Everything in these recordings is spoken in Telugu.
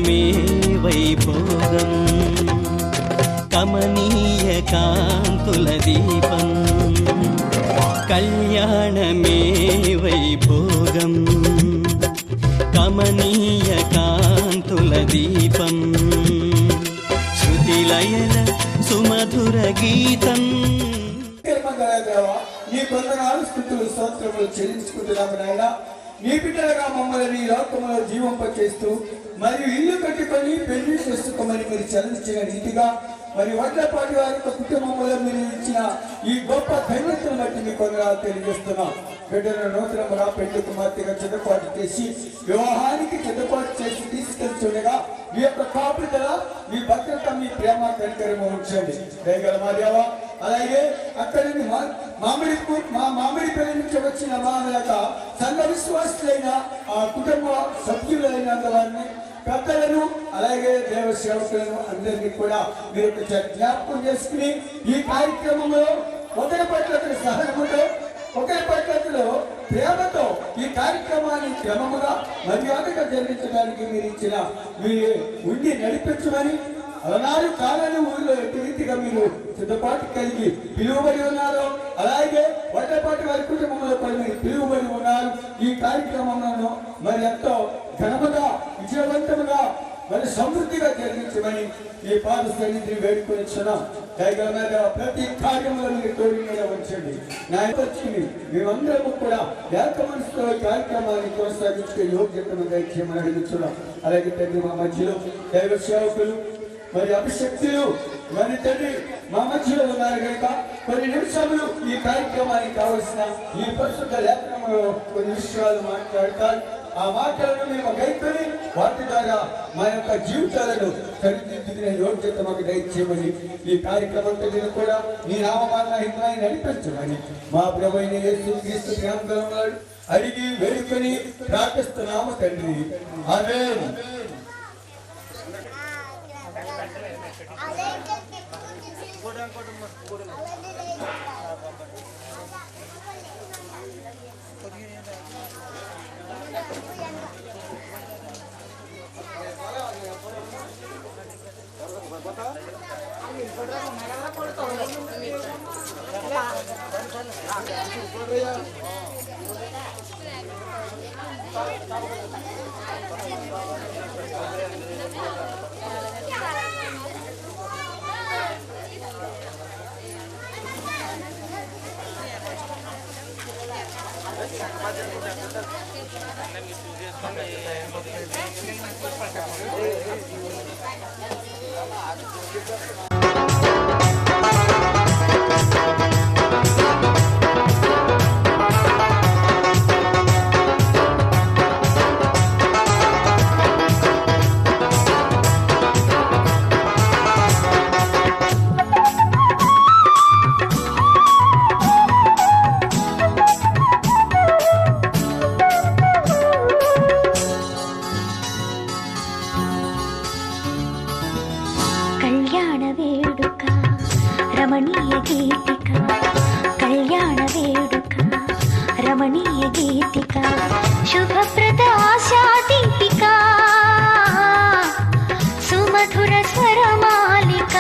కళ్యాణమే వైభోగం కమనీయ కాంతుల దీపం కళ్యాణమే వైభోగం కమనీయ కాంతుల దీపం శృతిలయల సుమధుర గీతం. నీ కొందనాలు స్థుతులు స్తోత్రములు చెల్లించుకుంటున్నాము నాయన. నీ బిడ్డలుగా మమ్మల్ని ఈ లోకంలో జీవింపచేస్తూ మరియు ఇల్లు కట్టుకొని పెళ్లి చేసుకోమని మీరు చదివించిన రీతిగా మరి వడ్లపాటి వారి యొక్క కుటుంబంలో మీరు ఇచ్చిన ఈ గొప్ప ధైర్యతను బట్టి మీ కొందరు తెలియజేస్తున్నాం. బిడ్డను నూతనముగా పెళ్లి కుమార్తెగా చెడ్డపాటు చేసి వివాహానికి చెడ్డపాటు చేసి తీసుకెళ్తుండగా మీ యొక్క కాపుదల మీ భద్రత మీ ప్రేమ కనికరము ఉంచండి దయగల మా దేవ. అలాగే అక్కడి మామిడి పల్లి నుంచి వచ్చిన మా యొక్క సంఘ విశ్వాసులైన ఆ కుటుంబ సభ్యులైన వారిని పెద్దలను అలాగే దేవ సేవకులను అందరినీ కూడా మీరు జ్ఞాపకం చేసుకుని ఈ కార్యక్రమంలో ఒకరి పట్ల సహనముతో ఒకరి పట్ల ప్రేమతో ఈ కార్యక్రమాన్ని క్రమముగా మర్యాదగా జరిగించడానికి మీరు ఇచ్చిన మీరు ఉండి నడిపించమని అలనాడు కాలాన్ని ఊరిలో ఎట్టి రీతిగా మీరు సిద్ధపాటు కలిగి పిలువబడి ఉన్నారు. అలాగే వడ్డపాటి వారి కుటుంబంలో కూడా మీరు పిలువబడి ఉన్నారు. ఈ కార్యక్రమంలో మరి ఎంతో ఘనముగా విజయవంతముగా మరి సమృద్ధిగా జరిగించమని ఈ పాద సన్నిధిని వేడుకొని క్షణం దయగల మీద ప్రతి కార్యంలో మీరు తోడి మీద ఉంచండి. నాయకొచ్చింది మేమందరము కూడా ఏక మనసుతో కార్యక్రమాన్ని కొనసాగించుకునే యోగ్యతను దయచేయమని అడుగుతున్నాం. అలాగే తండ్రి మా మధ్యలో దైవ సేవకులు మరి అభిషక్తులు మరి తండ్రి మా మధ్యలో ఉన్నారు కనుక కొన్ని నిమిషాలు ఈ కార్యక్రమానికి కావలసిన ఈ పరిశుద్ధ లేఖనంలో కొన్ని విషయాలు మాట్లాడతారు. ఆ మాటలను మేము గైకొని వాటి ద్వారా మా యొక్క జీవితాలను సరిదిద్దుకునే యోగ్యత మాకు దయచేయమని ఈ కార్యక్రమం కూడా నీ నామమాన్ని నడిపించమని మా ప్రభువైన యేసుక్రీస్తు నామములో అడిగి వేడుకొని ప్రార్థిస్తున్నాము తండ్రి. ఆమేన్. రమణీయ గీతిక కళ్యాణ వేడుక రమణీయ గీతిక శుభప్రద ఆశా దీపిక సుమధుర స్వరమాలిక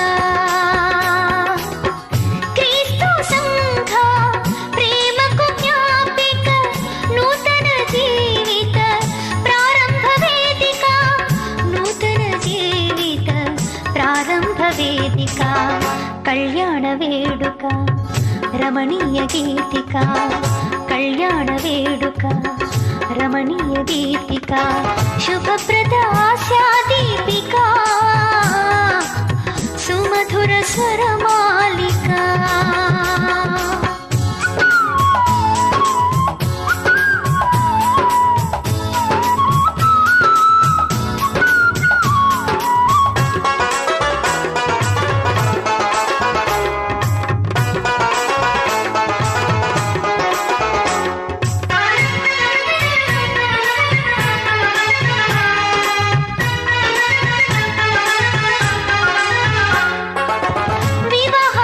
క్రీస్తు సంఘ ప్రేమకు జ్ఞాపిక నూతన జీవిత ప్రారంభ వేదిక నూతన జీవిత ప్రారంభ వేదిక కళ్యాణ వేడుక రమణీయ గీతిక కళ్యాణ వేడుక రమణీయ గీతిక శుభప్రద ఆశా దీపిక సుమధుర స్వరమాలిక వివాహ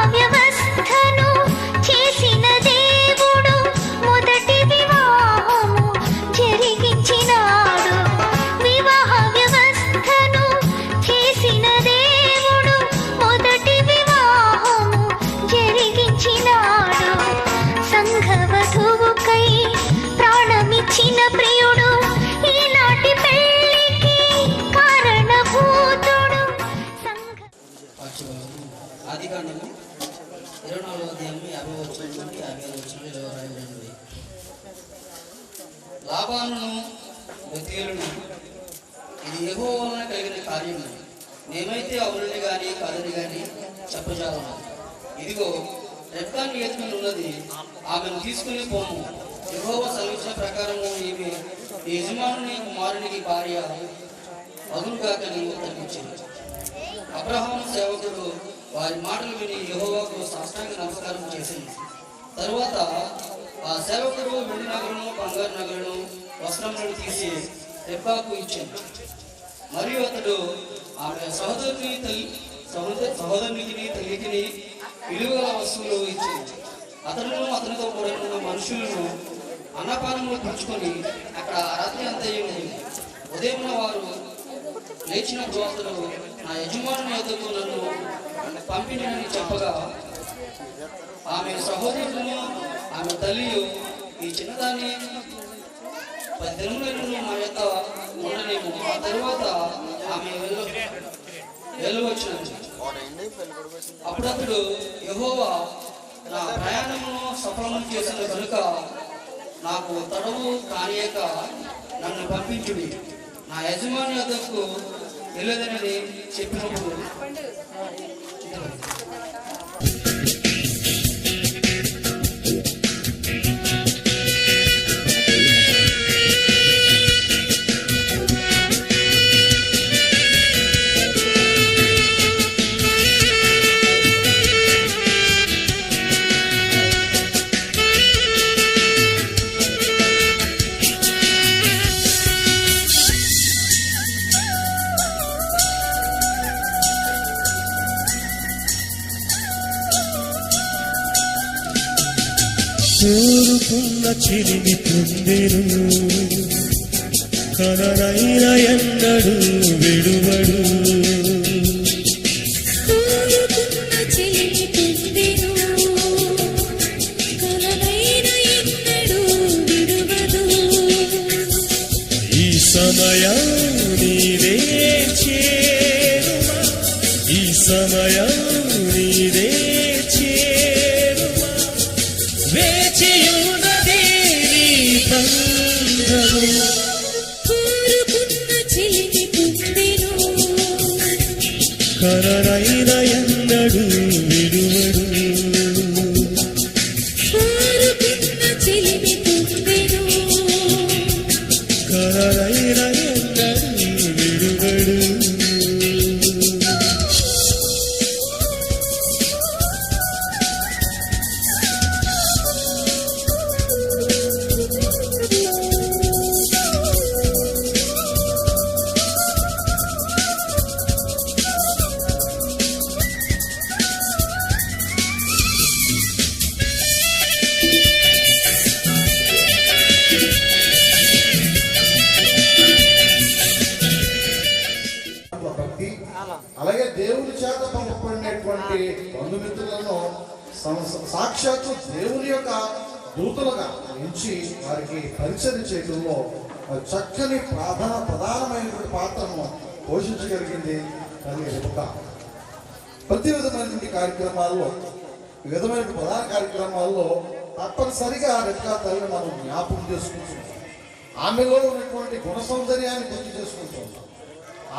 లాబానును బెతేలును, ఇది యెహోవా వలన కలిగిన కార్యము, నేనైతే అవునని గాని కాదని గాని చెప్పజాలను. ఇదిగో రెబ్కా నీ ఎదుట ఉన్నది, ఆమెను తీసుకుని పోము. యెహోవా సెలవిచ్చిన ప్రకారము ఈమె నీ యజమానుని కుమారునికి భార్య అగునుగాకని ఉత్తరమిచ్చింది. అబ్రహాము సేవకుడు వారి మాటలు విని యెహోవాకు సాష్టాంగ నమస్కారం చేసింది. తరువాత ఆ సేవకుడు వెండి నగలను, బంగారు నగలను, వస్త్రములను తీసి రెబ్కాకు ఇచ్చాడు. మరియు అతడు ఆమె సహోదరునికి తల్లికి విలువగల వస్తువులు ఇచ్చింది. అతడును అతనితో కూడా ఉన్న మనుషులను అన్నపానములు పుచ్చుకొని అక్కడ రాత్రి అంతయు ఉంది. ఉదయం వారు లేచినప్పుడు అతడు నా యజమానుని వద్దకు నన్ను పంపిణని చెప్పగా, ఆమె సహోదరులను ఆమె తల్లియు ఈ చిన్నదాన్ని 10 దినములను మా యొక్క ఉండలేము. ఆ తరువాత ఆమె వెళ్ళవచ్చినది. అప్పుడు అతడు యెహోవా నా ప్రయాణమును సఫలము చేసిన కనుక నాకు తడవు కానియక నన్ను పంపించుడి, నా యజమాని వద్దకు వెళ్ళదని చెప్పినప్పుడు కోరుకున్న చిరిమి పొందెను, కనరైన ఎన్నడు విడువడు. కోరుకున్న చిరిమి పొందెను, కనరైన ఎన్నడు విడువడు. ఈ సమయం నీదే చేరుమా, ఈ సమయం నీదే చేరుమా, వేచియున్నది నీ బంధము. కోరుకున్న చిరిమి పొందెను, కనరైన ఎన్నడు విడువడు. కోరుకున్న చిరిమి పొందెను, కనరైన ఎన్నడు విడువడు. భక్తి, అలాగే దేవుని చేత పంపబడినటువంటి బంధుమిత్రులను సాక్షాత్తు దేవుని యొక్క దూతలుగా ఎంచి వారికి పరిచయం చేయడంలో చక్కని ప్రధానమైనటువంటి పాత్రను పోషించగలిగింది అది రెబెకా. ప్రతి విధమైనటువంటి కార్యక్రమాల్లో, విధమైన ప్రధాన కార్యక్రమాల్లో తప్పనిసరిగా రెబెకా తల్లిని మనం జ్ఞాపకం చేసుకుంటున్నాం. ఆమెలో ఉన్నటువంటి గుణ సౌందర్యాన్ని గుర్తు చేసుకుంటున్నాం.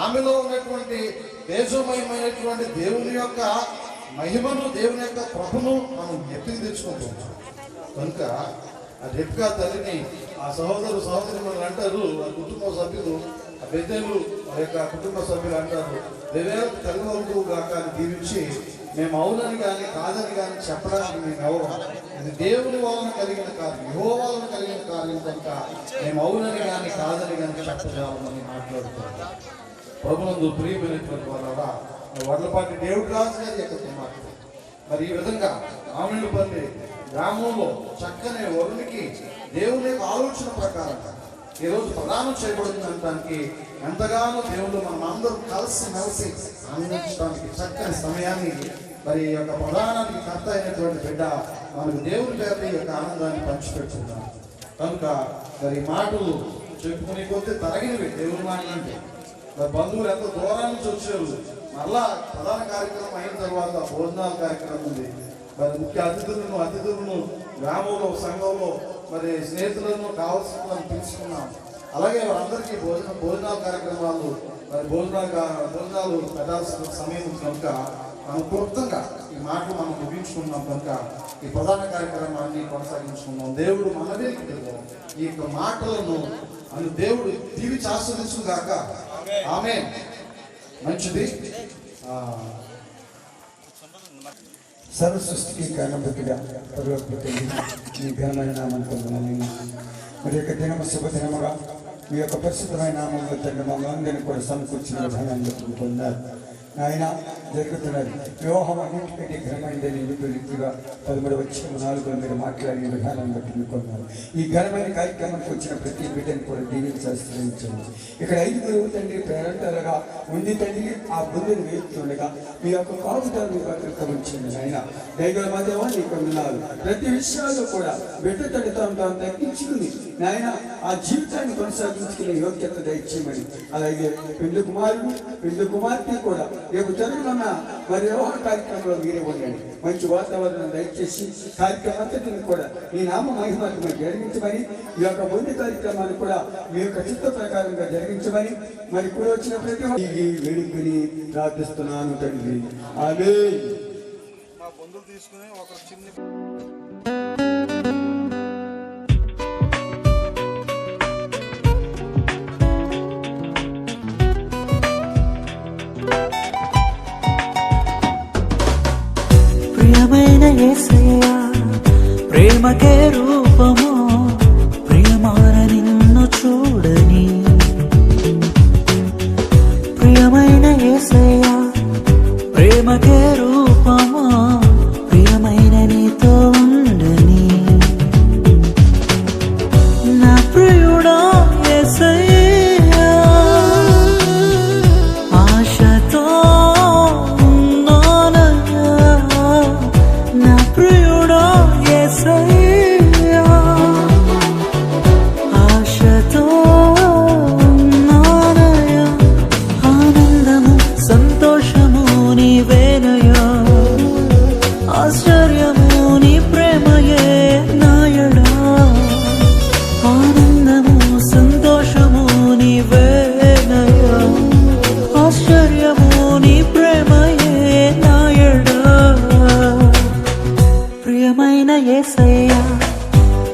ఆమెలో ఉన్నటువంటి తేజోమయమైనటువంటి దేవుని యొక్క మహిమను, దేవుని యొక్క ప్రభును మనం ఎత్తికి తెచ్చుకుంటున్నాం. కనుక ఆ రెబెకా తల్లిని ఆ సహోదరి మనం అంటారు, ఆ కుటుంబ సభ్యులు, ఆ పెద్దలు వారి యొక్క కుటుంబ సభ్యులు అంటారు, దేవేలకు తల్లిదండ్రులు గాక అని దీవించి, మేము అవునని కానీ కాదని కానీ చెప్పడానికి మేము ఎవరు, ఇది దేవుని వలన కలిగిన కార్యం, యెహోవా వలన కలిగిన కార్యం కనుక మేము అవునని కానీ కాదని కానీ చెప్పజాలని మాట్లాడుతున్నాం. ప్రభునందు ప్రియమైనటువంటి వాళ్ళ వడ్లపాటి డేవిడ్ రాజు గారి యొక్క కుమార్తె. మరి ఈ విధంగా మామిడిపల్లి గ్రామంలో చక్కని వరునికి దేవుని యొక్క ఆలోచన ప్రకారంగా ఈరోజు ప్రదానం చేయబడుతుందనడానికి ఎంతగానో దేవుడు మనం అందరూ కలిసి మెలిసి ఆనందించడానికి చక్కని సమయాన్ని మరి ఈ యొక్క ప్రధానానికి కర్త అయినటువంటి బిడ్డ మనకు దేవుని పేరు ఈ యొక్క ఆనందాన్ని పంచిపెట్టుకుంటాం. కనుక మరి మాటలు చెప్పుకునే కొద్దీ తరగినవి దేవుని మాటలు అంటే. మరి బంధువులు ఎంతో దూరం నుంచి వచ్చారు. మళ్ళా ప్రధాన కార్యక్రమం అయిన తర్వాత భోజనాల కార్యక్రమం ఉంది. మరి ముఖ్య అతిథులను గ్రామంలో, సంఘంలో మరి స్నేహితులను కావాల్సిన వాళ్ళని పిలుచుకున్నాం. అలాగే వారందరికీ భోజనాల కార్యక్రమాలు మరి భోజనాలు పెట్టాల్సిన సమయం కనుక మనం క్లుప్తంగా ఈ మాటలు మనం ముగించుకున్నాం కనుక ఈ ప్రధాన కార్యక్రమాన్ని కొనసాగించుకున్నాం. దేవుడు మనవేకి ఈ యొక్క మాటలను దేవుడు దీవించి ఆస్వాదించుగాక. ఆమేన్. మంచిది. సర్వ సృష్టికి కారణభూతిగా పరువపుతుంది ఈ ఘనమైన నామంతో మరి యొక్క దినము శుభదినముగా మీ యొక్క పరిశుద్ధమైన నామంలో తండ్రి మమ్మల్ని అందరినీ కూడా సమకూర్చిన విధానాన్ని పొందారు. ఆయన జరుగుతున్నది వివాహం అన్నింటికంటే ఘనమైనదని రీతిగా 13:4 మీరు మాట్లాడిన విధానాన్ని బట్టి మీకున్నారు. ఈ ఘనమైన కార్యక్రమానికి వచ్చిన ప్రతి బిడ్డను కూడా దీవించి ఆశ్రయించండి. ఇక్కడ 5 తండ్రి పేరంటారుగా ఉంది తండ్రి. ఆ బుద్ధిని వేస్తుండగా మీ యొక్క కాపుతాన్ని భద్రతమించండి. ఆయన దైవ మధ్యమా నీకు ఉన్నారు. ప్రతి విషయాల్లో కూడా బిడ్డ తండ్రి తాను తగ్గించుకుని నాయన ఆ జీవితాన్ని కొనసాగించుకునే యోగ్యత దయచేయమని, అలాగే పెళ్లి కుమారుడు పెళ్లి కుమార్తె కూడా రేపు జరుగుతున్న మరి వివాహ కార్యక్రమంలో మీరే ఉండండి. మంచి వాతావరణం దయచేసి కార్యక్రమం అంతటిని కూడా మీ నామ మహిమాత్మగా జరిగించమని, ఈ యొక్క ముందు కార్యక్రమాన్ని కూడా మీ యొక్క చిత్త ప్రకారంగా జరిగించమని మరి కూడా వచ్చిన ప్రతి వేడుకని ప్రార్థిస్తున్నాను తండ్రి. ఆమేన్. ప్రియమైన యేసయ్యా ప్రేమకే రూపము, ప్రియమాన నిన్ను చూడని. ప్రియమైన యేసయ్యా ప్రేమకే రూపము, ప్రియమైన నీతో ఉండని. నా ప్రియుడా యేసయ్యా ఆశతో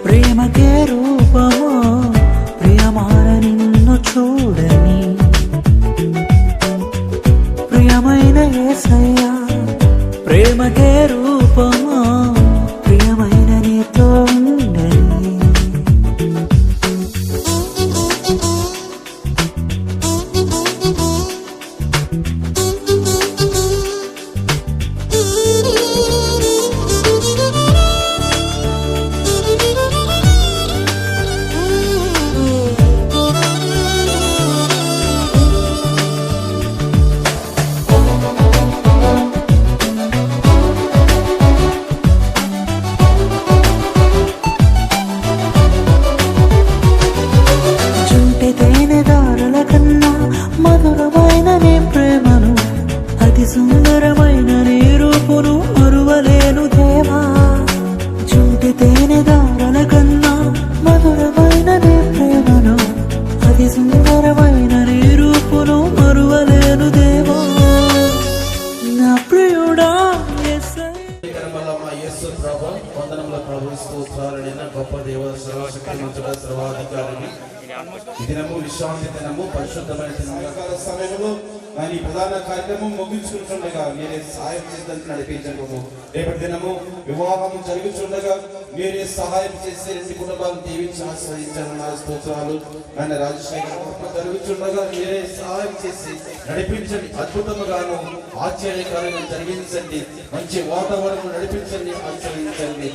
ప్రేమకే రూపము, ప్రియమాన నిన్ను చూడని. ప్రియమైన యేసయ్యా ప్రేమకే రూపము, ప్రియమైన నీతో ఉండని. సుందరమైన నీ రూపును మరువలేను దేవా. జుంటి తేనె దారల కన్నా మధురమైన నీ ప్రేమను, అతి సుందరమైన నీ రూపును మరువలేను దేవా. నా ప్రియుడా యేసు ప్రభు వందనముల ప్రభు స్తోత్రాలైన గొప్ప దేవ సర్వశక్తిమంతుడ సర్వాధికారిని ఈ దినము విశ్రాంతి దినము పరిశుద్ధమైన దినము సమయంలో కానీ ప్రధాన కార్యక్రమం ముగించుకుంటుండగా మీరే సహాయం చేసి నడిపించము. రేపటి దినము వివాహం జరుగుతుండగా మీరే సహాయం చేసి 2 కుటుంబాలను దీవించి ఆశ్రయించాలన్న స్తోత్రాలు. ఆయన రాజశేఖర్ జరుగుతుండగా మీరే సహాయం చేసి నడిపించండి. అద్భుతముగాను ఆశ్చర్యకరంగా జరిగించండి. మంచి వాతావరణం నడిపించండి, ఆశ్రయించండి.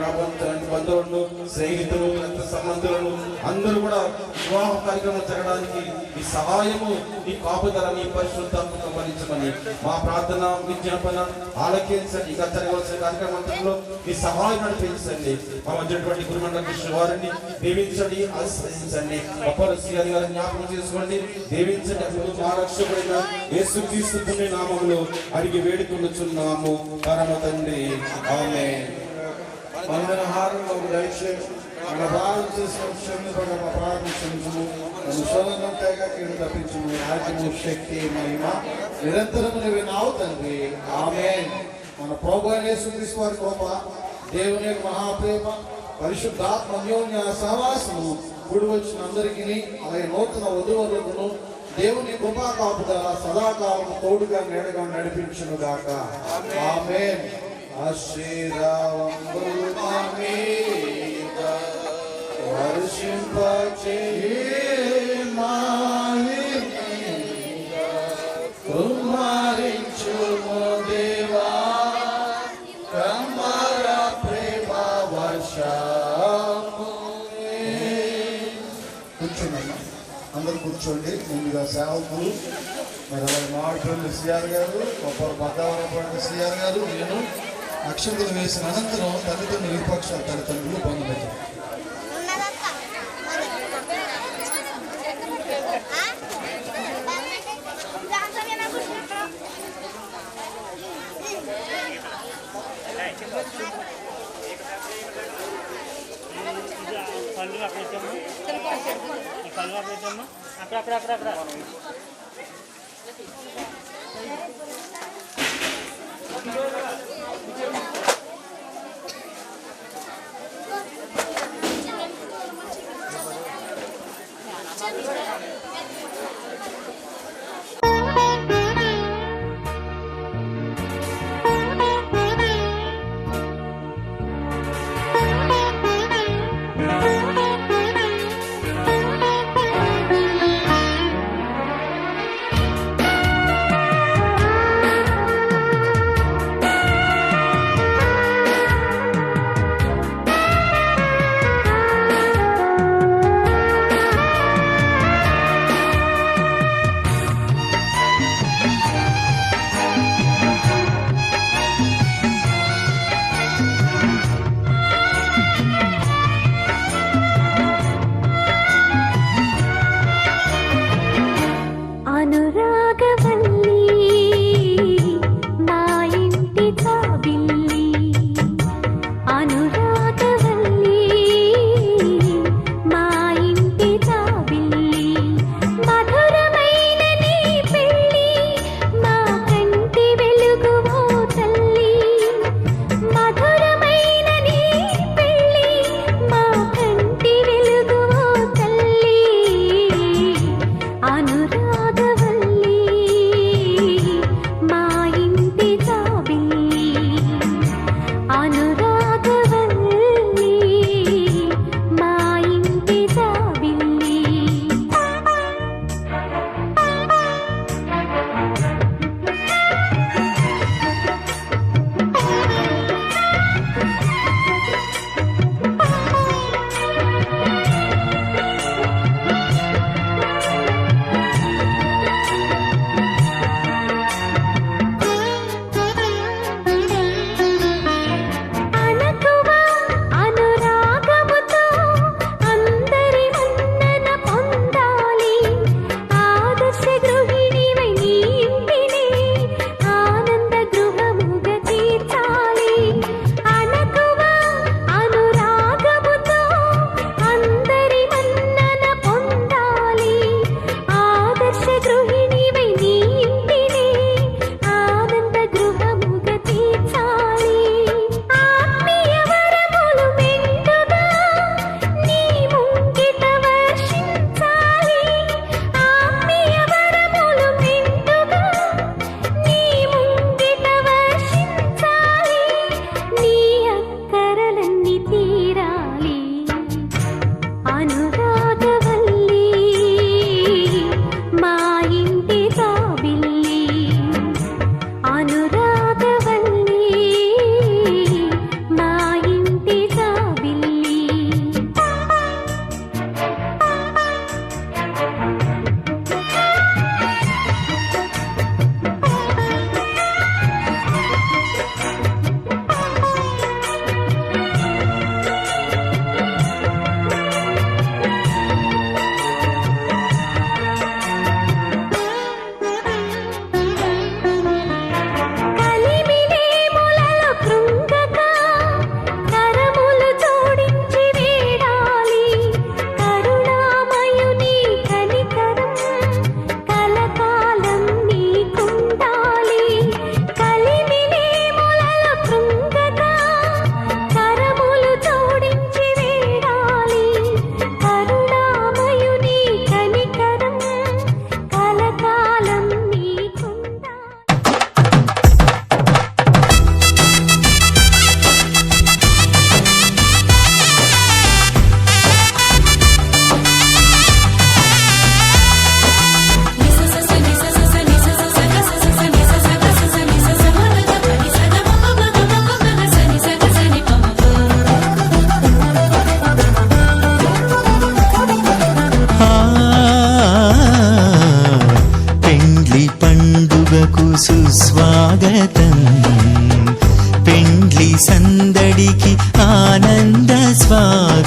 రాబోతున్న బంధువులను స్నేహితులు రక్త సంబంధులను అందరూ కూడా వివాహ కార్యక్రమం జరగడానికి మీ సహాయము మీ కాపుదల మీ పరిశుద్ధాత్మక భరించమని మా ప్రార్థన విజ్ఞాపన ఆలకించండి. ఇక జరగవలసిన కార్యక్రమంలో మీ సహాయం నడిపించండి. మా మధ్యటువంటి గురుమండల కృష్ణ వారిని దీవించండి, ఆశ్రయించండి. అపరస్య గారిని జ్ఞాపకం చేసుకోండి, దీవించండి. అప్పుడు మా రక్షకుడైన యేసుక్రీస్తు నామములో అడిగి వేడుకొనుచున్నాము పరమ తండ్రి. ఆమేన్. వందనహారంలో దయచేసి మన ప్రార్థన చేసుకుని క్షమింపగా మా ప్రార్థన క్షమించము నన్ను శోధనం తేగా కీడు తప్పించము రాజ్యము శక్తి మహిమ నిరంతరం వినావు తండ్రి ఆమేన్. మన ప్రభు అయిన యేసుక్రీస్తు వారి కృప, దేవుని యొక్క మహాప్రేమ, పరిశుద్ధాత్మ అన్యోన్య సహవాసము కూడి వచ్చిన అందరికీ అలాగే నూతన వధువులకును దేవుని కృపా కాపుదల సదాకాలం తోడుగా నేడగా నడిపించును గాక ఆమేన్. ఆశీర్వాదములు మా మీద కుమారించుము దేవా కమర ప్రేమ వర్షము. కూర్చోండి, అందరూ కూర్చోండి. ముందుగా సేవకులు మరి అలాగే మామిడిపల్లి సిఆర్ గారు, కొప్పల బద్దావరపల్లి సిఆర్ గారు, నేను అక్షంతలు వేసిన అనంతరం తల్లిదండ్రులు విపక్షాల తల్లిదండ్రులు పొందబెట్టారు. అక్కడ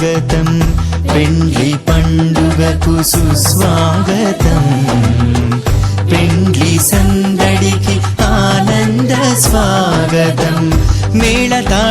స్వాగతం పెండ్లి పండుగకు సుస్వాగతం పెండ్లి సందడికి ఆనంద స్వాగతం మేళతా